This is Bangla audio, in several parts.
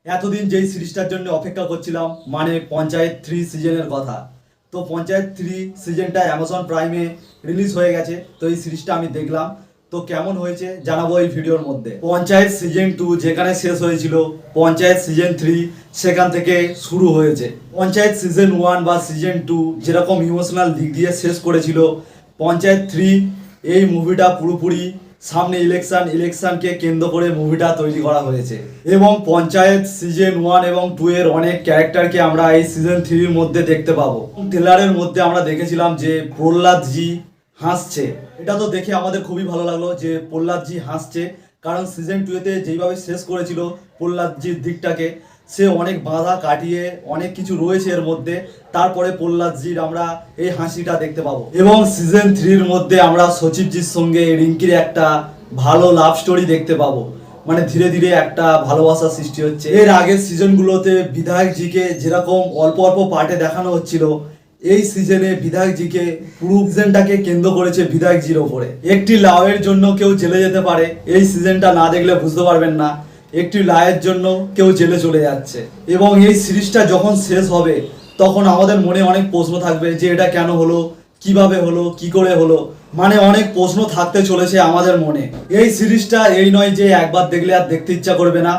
এতদিন যেই সিরিজটার জন্য অপেক্ষা করছিলাম মানে পঞ্চায়েত 3 সিজনের কথা। তো পঞ্চায়েত 3 সিজনটা অ্যামাজন প্রাইমে রিলিজ হয়ে গেছে। তো এই সিরিজটা আমি দেখলাম, তো কেমন হয়েছে জানাবো এই ভিডিওর মধ্যে। পঞ্চায়েত সিজন 2 যেখানে শেষ হয়েছিল, পঞ্চায়েত সিজন 3 সেখান থেকে শুরু হয়েছে। পঞ্চায়েত সিজন 1 বা সিজন 2 যেরকম ইমোশনাল দিক দিয়ে শেষ করেছিল, পঞ্চায়েত 3 এই মুভিটা পুরোপুরি সামনে ইলেকশনকে কেন্দ্র করে মুভিটা তৈরি করা হয়েছে। এবং পঞ্চায়েত সিজন 1 এবং 2 এর অনেক ক্যারেক্টারকে আমরা এই সিজন 3 এর মধ্যে দেখতে পাবো। ট্রেলারের মধ্যে আমরা দেখেছিলাম যে প্রহ্লাদ জি হাসছে। এটা তো দেখে আমাদের খুবই ভালো লাগলো যে প্রহ্লাদ জি হাসছে, কারণ সিজন 2 তে যেইভাবে শেষ করেছিল প্রহ্লাদ জির দিকটাকে, সে অনেক বাধা কাটিয়ে অনেক কিছু রয়েছে এর মধ্যে, তারপরে প্রহ্লাদ জির আমরা এই হাসিটা দেখতে পাবো। এবং সিজন 3 এর মধ্যে আমরা সচিবজির সঙ্গে রিঙ্কির একটা ভালো লাভ স্টোরি দেখতে পাবো। মানে ধীরে ধীরে একটা ভালোবাসা সৃষ্টি হচ্ছে। এর আগের সিজনগুলোতে বিধায়ক জিকে যেরকম অল্প অল্প পার্টে দেখানো হচ্ছিল, এই সিজনে বিধায়ক জিকে পুরো সিজনটাকে কেন্দ্র করেছে বিধায়ক জির ওপরে। একটি লাউয়ের জন্য কেউ জেলে যেতে পারে, এই সিজনটা না দেখলে বুঝতে পারবেন না একটি লায়ের জন্য কেউ জেলে চলে যাচ্ছে। এবং এই সিরিজটা যখন শেষ হবে তখন আমাদের মনে অনেক প্রশ্ন থাকবে যে এটা কেন হলো, কিভাবে হলো, কি করে হলো, মানে অনেক প্রশ্ন থাকতে চলেছে আমাদের মনে। এই সিরিজটা এই নয় যে একবার দেখলে আর দেখতে ইচ্ছা করবে না,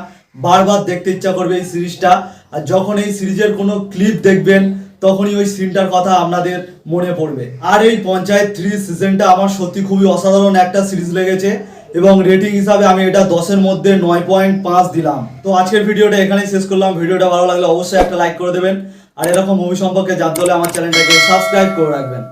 বারবার দেখতে ইচ্ছা করবে এই সিরিজটা। আর যখন এই সিরিজের কোনো ক্লিপ দেখবেন তখনই ওই সিনটার কথা আপনাদের মনে পড়বে। আর এই পঞ্চায়েত 3 সিজনটা আমার সত্যি খুবই অসাধারণ একটা সিরিজ লেগেছে এবং রেটিং হিসাবে আমি এটা 10-এর মধ্যে 9.5 দিলাম। তো আজকের ভিডিওটা এখানেই শেষ করলাম। ভিডিওটা ভালো লাগলে অবশ্যই একটা লাইক করে দেবেন, আর এরকম মুভি সম্পর্কে জানতে হলে আমার চ্যানেলটাকে সাবস্ক্রাইব করে রাখবেন।